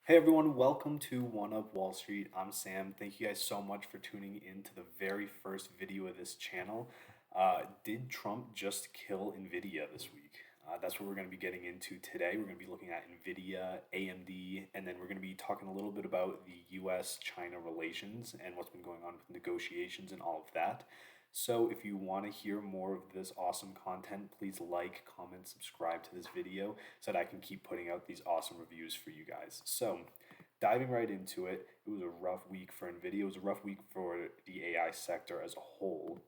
Hey everyone, welcome to One Up Wall Street. I'm Sam. Thank you guys so much for tuning in to the very first video of this channel. Did Trump just kill Nvidia this week? That's what we're going to be getting into today. We're going to be looking at Nvidia, AMD, and then we're going to be talking a little bit about the US China relations and what's been going on with negotiations and all of that. So if you want to hear more of this awesome content, please like, comment, subscribe to this video so that I can keep putting out these awesome reviews for you guys. So diving right into it, it was a rough week for Nvidia. It was a rough week for the AI sector as a whole.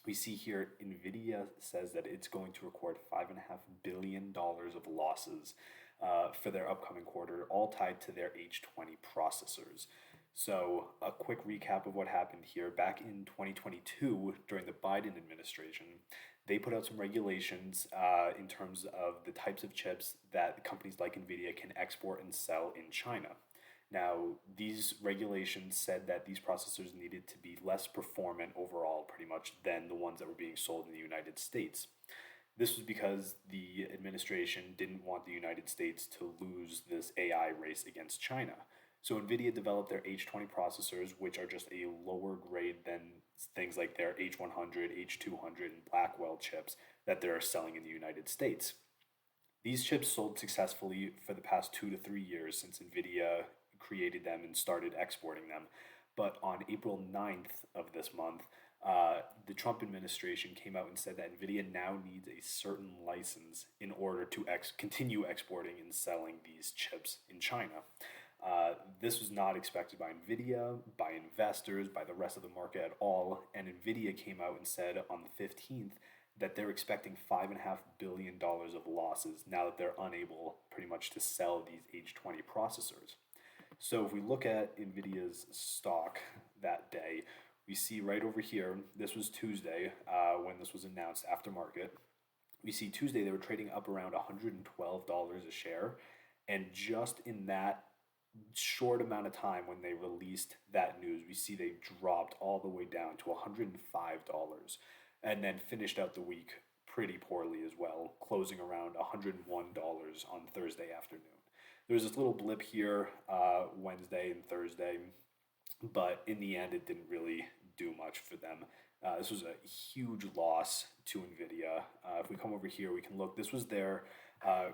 We see here Nvidia says that it's going to record $5.5 billion of losses for their upcoming quarter, all tied to their H20 processors. So, a quick recap of what happened here. Back in 2022, during the Biden administration, they put out some regulations in terms of the types of chips that companies like Nvidia can export and sell in China. Now, these regulations said that these processors needed to be less performant overall, pretty much, than the ones that were being sold in the United States. This was because the administration didn't want the United States to lose this AI race against China. So NVIDIA developed their H20 processors, which are just a lower grade than things like their H100, H200, and Blackwell chips that they're selling in the United States. These chips sold successfully for the past 2 to 3 years since NVIDIA created them and started exporting them. But on April 9th of this month, the Trump administration came out and said that NVIDIA now needs a certain license in order to continue exporting and selling these chips in China. This was not expected by NVIDIA, by investors, by the rest of the market at all. And NVIDIA came out and said on the 15th that they're expecting $5.5 billion of losses now that they're unable pretty much to sell these H20 processors. So if we look at NVIDIA's stock that day, we see right over here, this was Tuesday when this was announced after market. We see Tuesday they were trading up around $112 a share. And just in that short amount of time when they released that news, we see they dropped all the way down to $105 and then finished out the week pretty poorly as well, closing around $101 on Thursday afternoon. There was this little blip here Wednesday and Thursday, but in the end, it didn't really do much for them. This was a huge loss to NVIDIA. If we come over here, we can look. This was their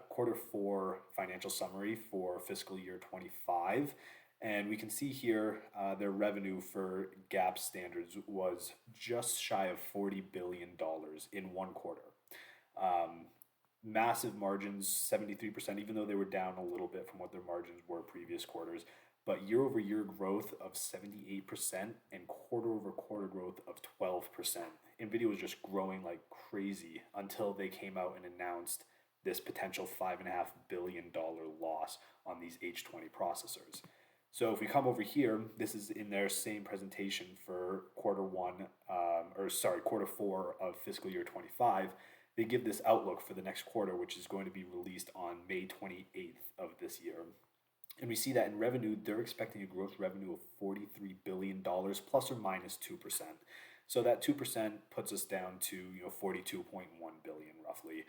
quarter four financial summary for fiscal year 25. And we can see here their revenue for GAAP standards was just shy of $40 billion in one quarter. Massive margins, 73%, even though they were down a little bit from what their margins were previous quarters. But year over year growth of 78% and quarter over quarter growth of 12%. NVIDIA was just growing like crazy until they came out and announced this potential $5.5 billion loss on these H20 processors. So if we come over here, this is in their same presentation for quarter four of fiscal year 25. They give this outlook for the next quarter, which is going to be released on May 28th of this year. And we see that in revenue, they're expecting a gross revenue of $43 billion plus or minus 2%. So that 2% puts us down to 42.1 billion roughly,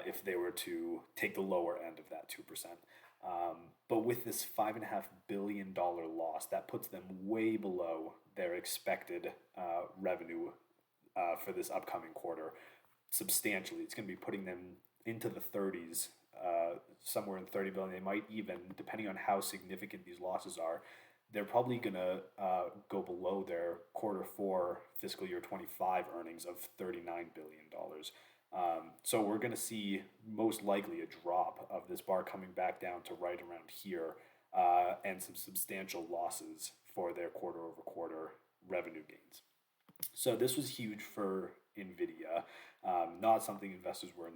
if they were to take the lower end of that 2%. But with this $5.5 billion loss, that puts them way below their expected revenue for this upcoming quarter substantially. It's going to be putting them into the 30s, somewhere in 30 billion. They might even, depending on how significant these losses are, they're probably going to go below their quarter four fiscal year 25 earnings of $39 billion. So we're going to see most likely a drop of this bar coming back down to right around here and some substantial losses for their quarter over quarter revenue gains. So this was huge for NVIDIA, not something investors were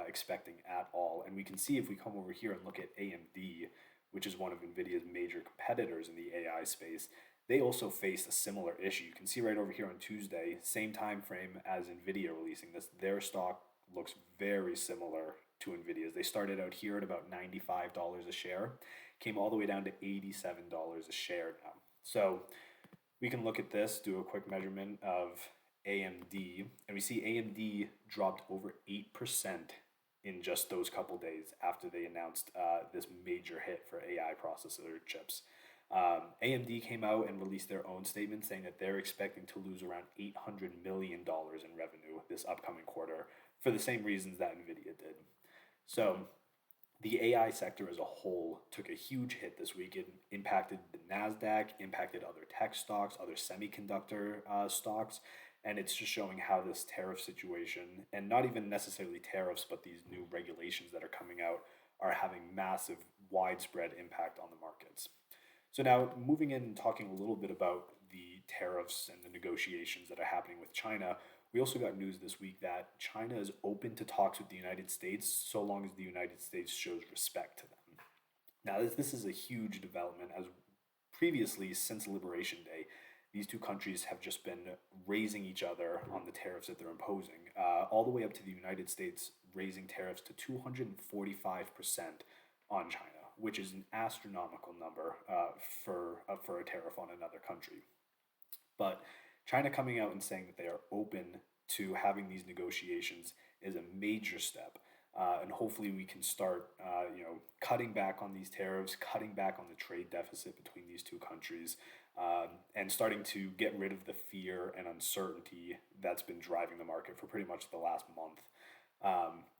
expecting at all. And we can see if we come over here and look at AMD, which is one of NVIDIA's major competitors in the AI space, they also faced a similar issue. You can see right over here on Tuesday, same time frame as NVIDIA releasing this, their stock looks very similar to NVIDIA's. They started out here at about $95 a share, came all the way down to $87 a share now. So we can look at this, do a quick measurement of AMD, and we see AMD dropped over 8% in just those couple days after they announced this major hit for AI processor chips. AMD came out and released their own statement saying that they're expecting to lose around $800 million in revenue this upcoming quarter for the same reasons that Nvidia did. So the AI sector as a whole took a huge hit this week. It impacted the NASDAQ, impacted other tech stocks, other semiconductor stocks, and it's just showing how this tariff situation, and not even necessarily tariffs, but these new regulations that are coming out, are having massive, widespread impact on the markets. So now moving in and talking a little bit about the tariffs and the negotiations that are happening with China, we also got news this week that China is open to talks with the United States so long as the United States shows respect to them. Now, this is a huge development, as previously, since Liberation Day, these two countries have just been raising each other on the tariffs that they're imposing, all the way up to the United States raising tariffs to 245% on China, which is an astronomical number for a tariff on another country. But China coming out and saying that they are open to having these negotiations is a major step. And hopefully we can start, cutting back on these tariffs, cutting back on the trade deficit between these two countries, and starting to get rid of the fear and uncertainty that's been driving the market for pretty much the last month.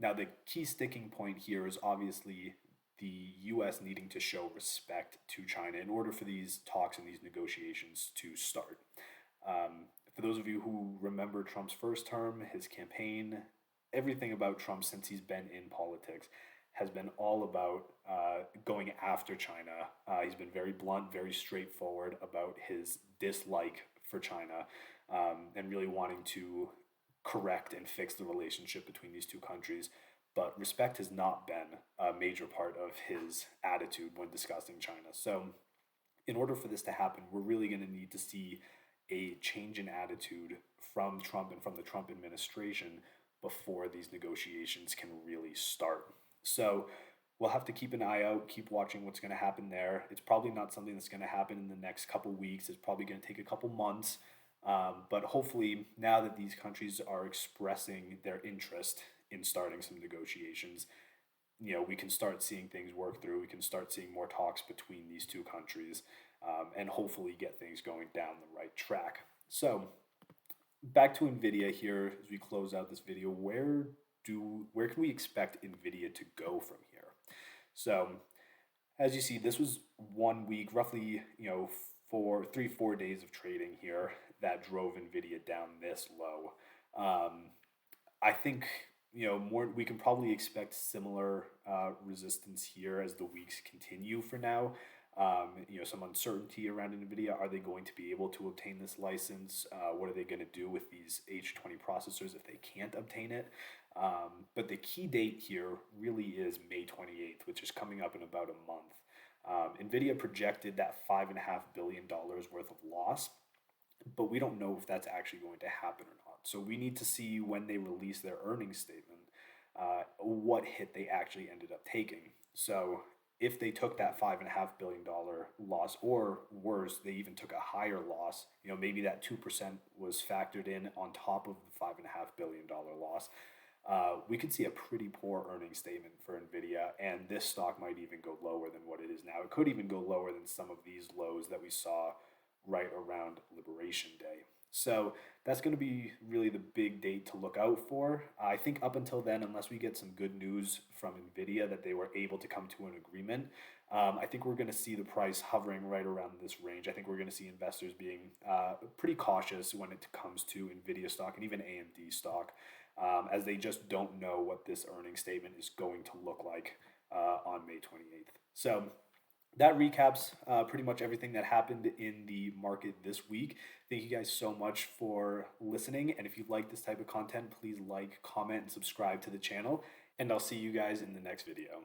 Now, the key sticking point here is obviously the U.S. needing to show respect to China in order for these talks and these negotiations to start. For those of you who remember Trump's first term, his campaign, everything about Trump since he's been in politics has been all about going after China. He's been very blunt, very straightforward about his dislike for China, and really wanting to correct and fix the relationship between these two countries. But respect has not been a major part of his attitude when discussing China. So in order for this to happen, we're really going to need to see a change in attitude from Trump and from the Trump administration before these negotiations can really start. So we'll have to keep an eye out, keep watching what's going to happen there. It's probably not something that's going to happen in the next couple weeks. It's probably going to take a couple months. But hopefully, now that these countries are expressing their interest in starting some negotiations, we can start seeing things work through. We can start seeing more talks between these two countries, and hopefully get things going down the right track. So back to Nvidia here as we close out this video. Where can we expect Nvidia to go from here? So as you see, this was 1 week, roughly 4 days of trading here that drove Nvidia down this low. I think we can probably expect similar resistance here as the weeks continue for now. Some uncertainty around Nvidia. Are they going to be able to obtain this license? What are they going to do with these H20 processors if they can't obtain it? But the key date here really is May 28th, which is coming up in about a month. Nvidia projected that $5.5 billion worth of loss, but we don't know if that's actually going to happen or not. So we need to see when they release their earnings statement, what hit they actually ended up taking. So if they took that $5.5 billion loss, or worse, they even took a higher loss, maybe that 2% was factored in on top of the $5.5 billion loss, we could see a pretty poor earnings statement for Nvidia, and this stock might even go lower than what it is now. It could even go lower than some of these lows that we saw right around Liberation Day. So that's going to be really the big date to look out for. I think up until then, unless we get some good news from Nvidia that they were able to come to an agreement, I think we're going to see the price hovering right around this range. I think we're going to see investors being pretty cautious when it comes to Nvidia stock and even AMD stock, as they just don't know what this earnings statement is going to look like on May 28th. So that recaps pretty much everything that happened in the market this week. Thank you guys so much for listening. And if you like this type of content, please like, comment, and subscribe to the channel. And I'll see you guys in the next video.